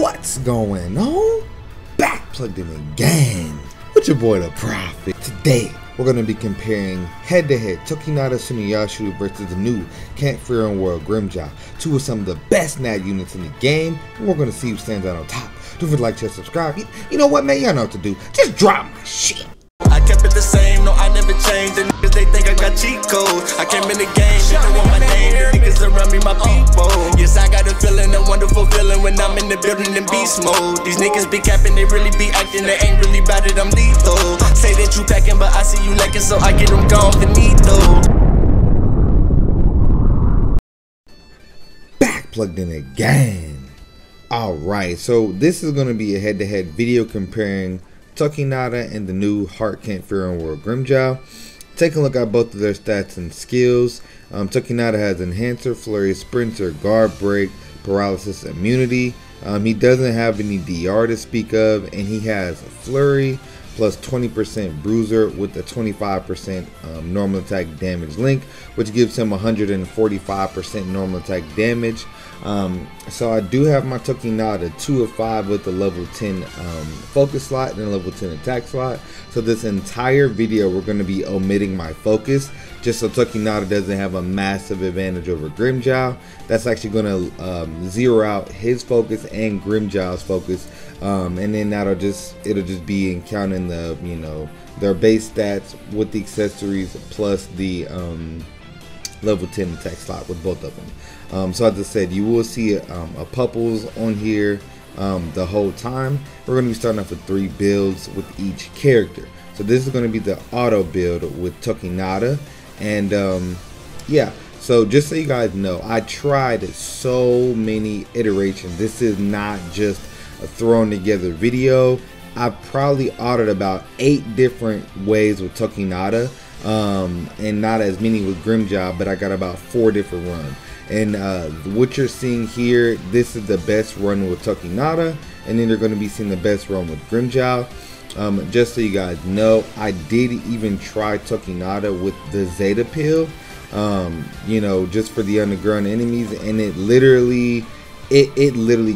What's going on? Back plugged in again with your boy the Prophet. Today we're going to be comparing head-to-head Tokinada CFYOW versus the new Can't Fear on World Grimjow, two of some of the best NAD units in the game, and we're going to see who stands out on top. Don't forget to like, share, subscribe. You know what, man? Y'all know what to do. Just drop my shit. I kept it the same, no, I never changed. The niggas, they think I got cheat codes. I came in the game, they don't want my name. The niggas around me, my people. Yes, I got a feeling, a wonderful feeling when I'm in the building in beast mode. These niggas be capping, they really be acting, they ain't really about it, I'm lethal. Say that you packing, but I see you lacking, so I get them gone finito. Back plugged in again. Alright, so this is going to be a head-to-head video comparing Tokinada and the new Heart Can't Fear on World Grimjow. Take a look at both of their stats and skills. Tokinada has Enhancer, Flurry, Sprinter, Guard Break, Paralysis, Immunity. He doesn't have any DR to speak of, and he has Flurry plus 20% Bruiser with a 25% normal attack damage link, which gives him 145% normal attack damage. So I do have my Tokinada 2 of 5 with the level 10 focus slot and a level 10 attack slot. So this entire video we're going to be omitting my focus, just so Tokinada doesn't have a massive advantage over Grimjow. That's actually going to zero out his focus and Grimjow's focus, and then it'll just be counting the their base stats with the accessories plus the level 10 attack slot with both of them. So as I said, you will see a Pupples on here the whole time. We're going to be starting off with 3 builds with each character. So this is going to be the auto build with Tokinada, and yeah, so just so you guys know, I tried so many iterations. This is not just a thrown together video. I probably autoed about 8 different ways with Tokinada, and not as many with Grimjow, but I got about 4 different runs. And what you're seeing here, this is the best run with Tokinada, and then you're going to be seeing the best run with Grimjow. Just so you guys know, I did even try Tokinada with the Zeta pill, just for the underground enemies, and it literally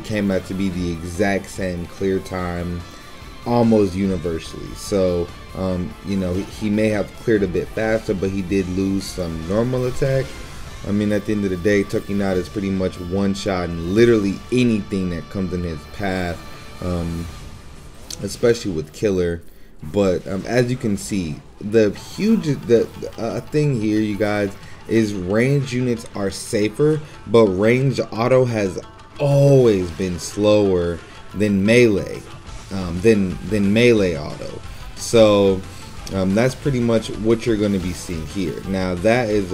came out to be the exact same clear time almost universally. So he may have cleared a bit faster, but he did lose some normal attack. I mean, at the end of the day, Tokinada is pretty much one-shotting literally anything that comes in his path, especially with Killer. But as you can see, the thing here, you guys, is range units are safer, but range auto has always been slower than melee, than melee auto. So that's pretty much what you're going to be seeing here. Now that is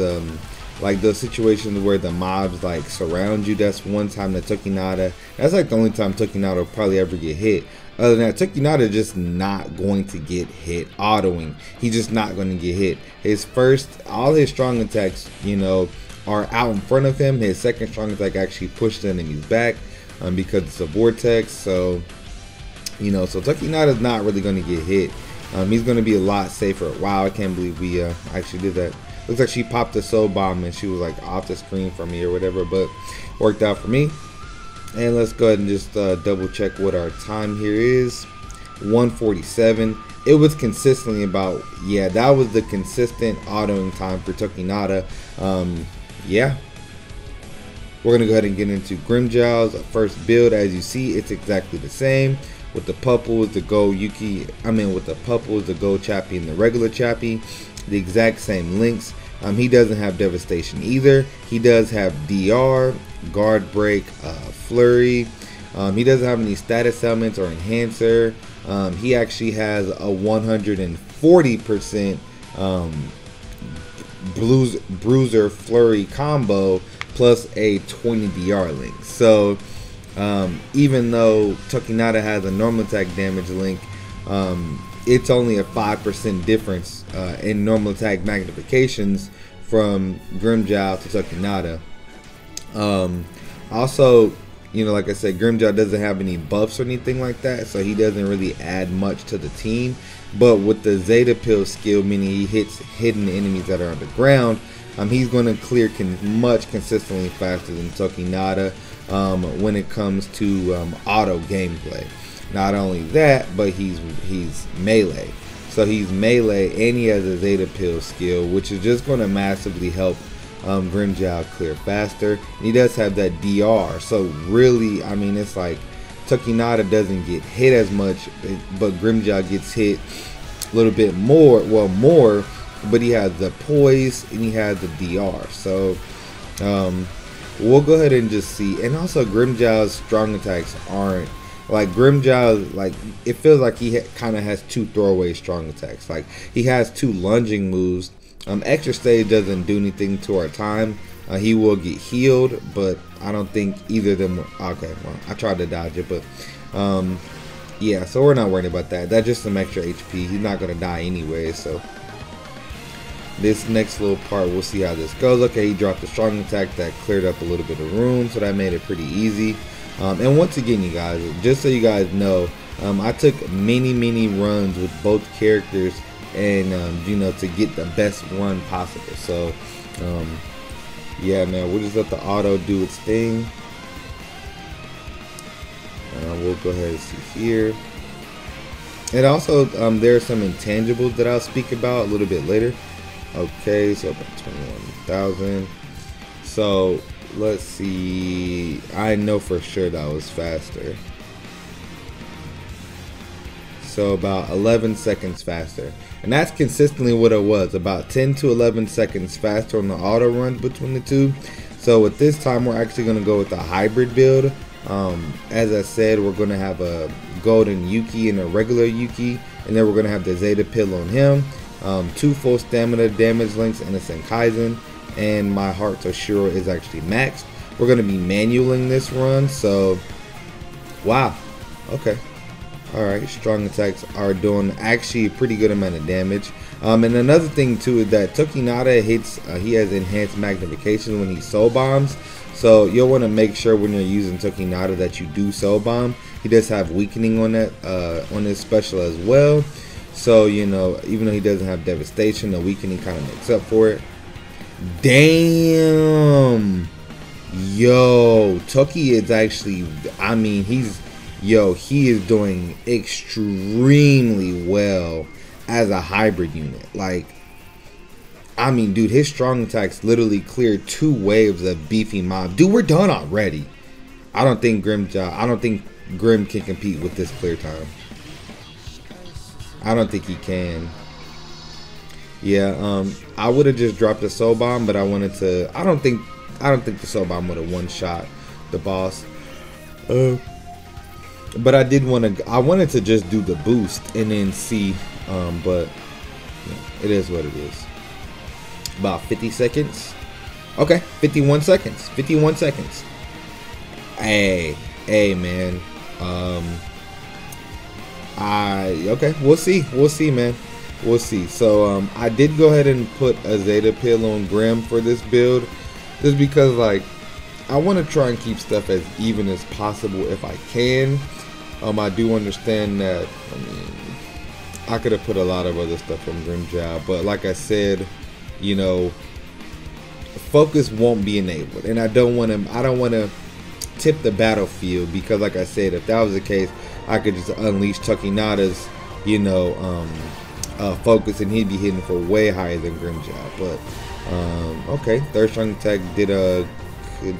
like those situations where the mobs like surround you. That's one time that Tokinada, that's like the only time Tokinada will probably ever get hit. Other than that, Tokinada just not going to get hit autoing. He's just not going to get hit. All his strong attacks, are out in front of him. His second strong attack actually pushed the enemies back because it's a vortex. So so Tokinada is not really going to get hit. He's going to be a lot safer. Wow, I can't believe we actually did that. Looks like she popped a soul bomb and she was like off the screen from me or whatever, but worked out for me. And let's go ahead and just double check what our time here is. 147. It was consistently about, yeah, that was the consistent autoing time for Tokinada. Yeah. We're going to go ahead and get into Grimjow's first build. As you see, it's exactly the same. With the Pupples, the gold Yuki, with the Pupples, the gold Chappie, and the regular Chappie, the exact same links. He doesn't have Devastation either. He does have DR, Guard Break, Flurry. He doesn't have any status elements or Enhancer. He actually has a 140% Bruiser Flurry combo plus a 20 DR link. So even though Tokinada has a normal attack damage link, it's only a 5% difference in normal attack magnifications from Grimjow to Tokinada. Also, you know, like I said, Grimjow doesn't have any buffs or anything like that, so he doesn't really add much to the team. But with the Zeta Pill skill, meaning he hits hidden enemies that are underground, he's going to clear much consistently faster than Tokinada when it comes to auto gameplay. Not only that, but he's melee. So he's melee and he has a Zeta Pill skill, which is just going to massively help Grimjow clear faster. And he does have that DR, so really, I mean, it's like Tokinada doesn't get hit as much, but Grimjow gets hit a little bit more, well, more, but he has the poise and he has the DR. So we'll go ahead and just see. And also Grimjow's strong attacks aren't like Grimjow, like it feels like he kind of has two throwaway strong attacks. Like he has two lunging moves. Extra stage doesn't do anything to our time. He will get healed, but I don't think either of them. Okay, well, I tried to dodge it, but yeah, so we're not worried about that. That's just some extra HP. He's not gonna die anyway. So this next little part, we'll see how this goes. Okay, he dropped a strong attack that cleared up a little bit of room, so that made it pretty easy. And once again, you guys, just so you guys know, I took many runs with both characters, and you know, to get the best run possible. So yeah, man, we'll just let the auto do its thing. We'll go ahead and see here. And also there are some intangibles that I'll speak about a little bit later. Okay, so about 21,000. So let's see, I know for sure that was faster. So about 11 seconds faster, and that's consistently what it was, about 10 to 11 seconds faster on the auto run between the two. So at this time, we're actually going to go with a hybrid build. As I said, we're going to have a golden Yuki and a regular Yuki, and then we're going to have the Zeta Pill on him, 2 full stamina damage links and a Senkaizen, and my Heart Toshiro is actually maxed. We're going to be manualing this run, so wow, okay. Alright, strong attacks are doing actually a pretty good amount of damage. And another thing too is that Tokinada hits, he has enhanced magnification when he soul bombs. So you'll want to make sure when you're using Tokinada that you do soul bomb. He does have weakening on that, on his special as well. So, you know, even though he doesn't have devastation, the weakening kind of makes up for it. Damn! Yo, Toki is actually, I mean, he is doing extremely well as a hybrid unit. Like, I mean, dude, his strong attacks literally cleared 2 waves of beefy mob. Dude, we're done already. I don't think Grim can compete with this clear time. I don't think he can. Yeah, I would have just dropped a soul bomb, but I wanted to. I don't think the soul bomb would have one-shot the boss. But I wanted to just do the boost and then see, but yeah, it is what it is. About 50 seconds. Okay, 51 seconds. 51 seconds. Hey, man. Okay, we'll see, man. We'll see. So I did go ahead and put a Zeta Pill on Grim for this build, just because like I want to try and keep stuff as even as possible if I can. I do understand that, I mean, I could have put a lot of other stuff on Grimjow, but like I said, you know, focus won't be enabled, and I don't want to tip the battlefield, because like I said, if that was the case, I could just unleash Tokinada's, you know, focus, and he'd be hitting for way higher than Grimjow. But okay, third strong attack did a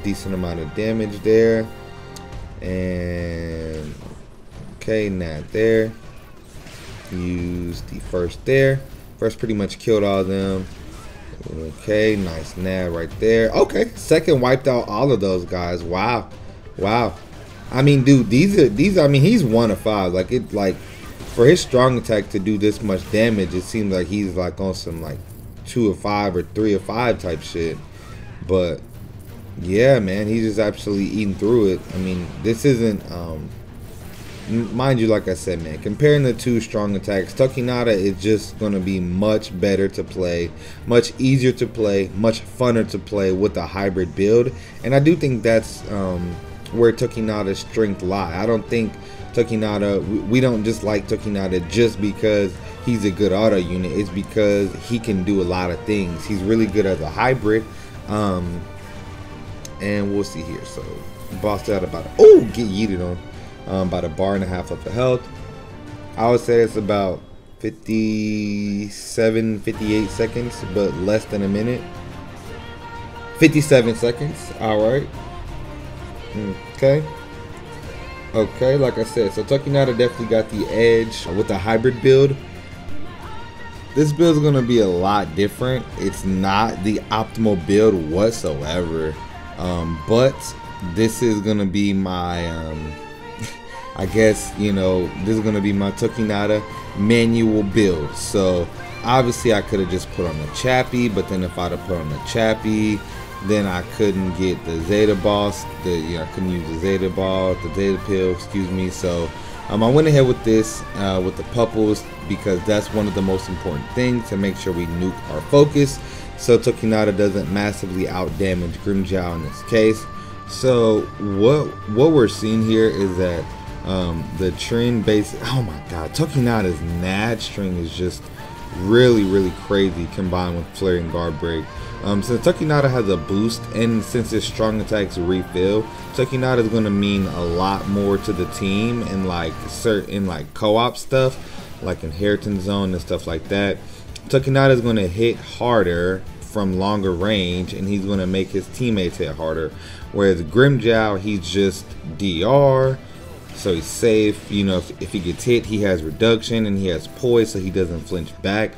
decent amount of damage there, and okay, not there. Use the first there. First pretty much killed all of them. Okay, nice nab right there. Okay, second wiped out all of those guys. Wow, wow. I mean, dude, these. I mean, he's 1 of 5. Like it, like for his strong attack to do this much damage, it seems like he's like on some like 2 of 5 or 3 of 5 type shit. But yeah, man, he's just absolutely eating through it. I mean, this isn't mind you, like I said, man, comparing the two strong attacks, Tokinada is just going to be much better to play, much easier to play, much funner to play with a hybrid build. And I do think that's where Tokinada's strength lie. I don't think Tokinada, we don't just like Tokinada just because he's a good auto unit. It's because he can do a lot of things. He's really good as a hybrid. And we'll see here. So bossed out about, get yeeted on. About 1.5 bars of the health. I would say it's about 57, 58 seconds, but less than a minute. 57 seconds. All right. Okay, like I said, so Tokinada definitely got the edge with the hybrid build. This build is going to be a lot different. It's not the optimal build whatsoever, but this is going to be my I guess, you know, this is going to be my Tokinada manual build. So obviously I could have just put on the Chappie, but then if I'd have put on the Chappie, then I couldn't get the Zeta boss. I couldn't use the Zeta ball, the Zeta pill, excuse me. So I went ahead with this, with the Pupples, because that's one of the most important things to make sure we nuke our focus, so Tokinada doesn't massively out damage Grimjow in this case. So what we're seeing here is that the trend base, oh my god, Tokinada's Nad string is just really crazy combined with Flare and Guard Break. Since Tokinada has a boost and since his strong attacks refill, Tokinada is going to mean a lot more to the team in like certain like co-op stuff, like Inheritance Zone and stuff like that. Tokinada is going to hit harder from longer range, and he's going to make his teammates hit harder, whereas Grimjow, he's just DR. So he's safe, you know, if he gets hit, he has reduction and he has poise, so he doesn't flinch back.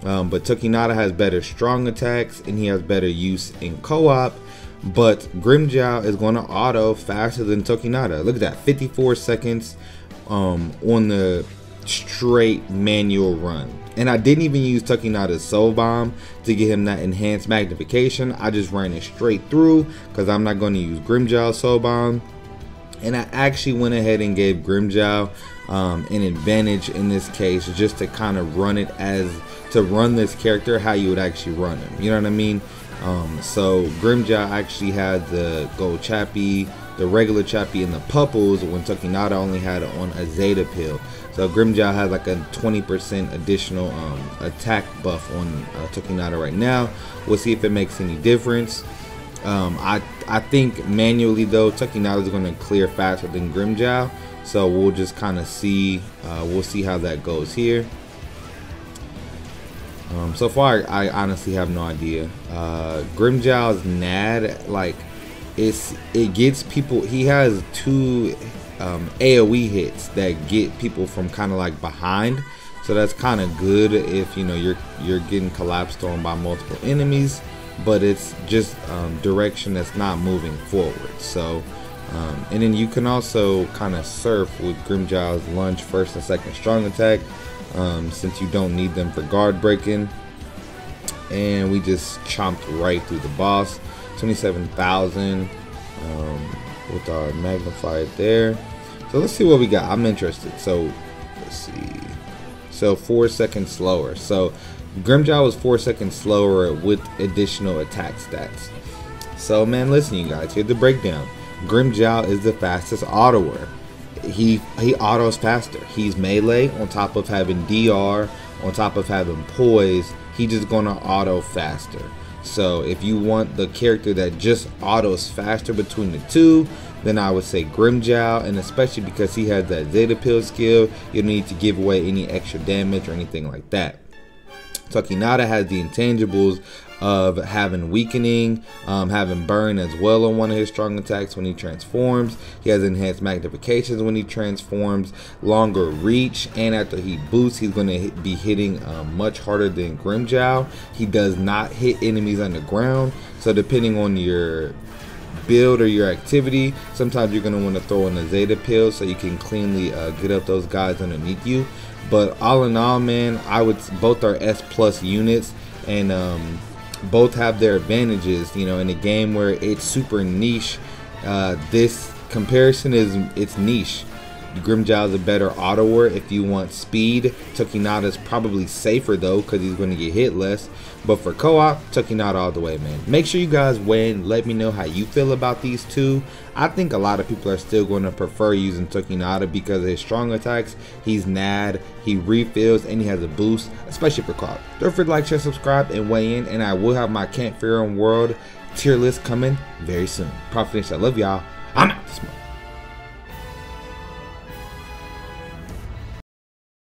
But Tokinada has better strong attacks and he has better use in co-op. But Grimjow is going to auto faster than Tokinada. Look at that, 54 seconds on the straight manual run. And I didn't even use Tokinada's Soul Bomb to get him that enhanced magnification. I just ran it straight through because I'm not going to use Grimjow's Soul Bomb. And I actually went ahead and gave Grimjow an advantage in this case, just to kind of run it to run this character how you would actually run him. You know what I mean? So Grimjow actually had the gold Chappie, the regular Chappie, and the Pupples, when Tokinada only had it on a Zeta pill. So Grimjow has like a 20% additional attack buff on Tokinada right now. We'll see if it makes any difference. I think manually though, Tokinada is going to clear faster than Grimjow, so we'll just kind of see. We'll see how that goes here. So far, I honestly have no idea. Grimjow's Nad, like, it gets people. He has 2 AOE hits that get people from kind of like behind, so that's kind of good if, you know, you're getting collapsed on by multiple enemies. But it's just direction that's not moving forward. So and then you can also kind of surf with Grimjow's lunge first and second strong attack, since you don't need them for guard breaking. And we just chomped right through the boss. 27,000 with our magnified there. So let's see what we got. I'm interested. So let's see. So 4 seconds slower. So Grimjow was 4 seconds slower with additional attack stats. So man, listen you guys, here's the breakdown. Grimjow is the fastest autoer. He autos faster. He's melee on top of having DR, on top of having poise. He's just gonna auto faster. So if you want the character that just autos faster between the two, then I would say Grimjow, and especially because he has that Zeta pill skill, you don't need to give away any extra damage or anything like that. Tokinada has the intangibles of having weakening, having burn as well on one of his strong attacks when he transforms. He has enhanced magnifications when he transforms, longer reach, and after he boosts, he's going to be hitting much harder than Grimjow. He does not hit enemies underground, so depending on your build or your activity, sometimes you're going to want to throw in a Zeta pill so you can cleanly get up those guys underneath you. But all in all, man, both are S+ units, and both have their advantages. You know, in a game where it's super niche, this comparison it's niche. Grimjow is a better auto war if you want speed. Tokinada is probably safer though, because he's going to get hit less. But for co-op, Tokinada all the way, man. Make sure you guys weigh in. Let me know how you feel about these two. I think a lot of people are still going to prefer using Tokinada because of his strong attacks. He's NAD, he refills, and he has a boost, especially for co-op. Don't forget to like, share, subscribe, and weigh in. And I will have my Can't Fear Him World tier list coming very soon. Prophet, I love y'all. I'm out this month.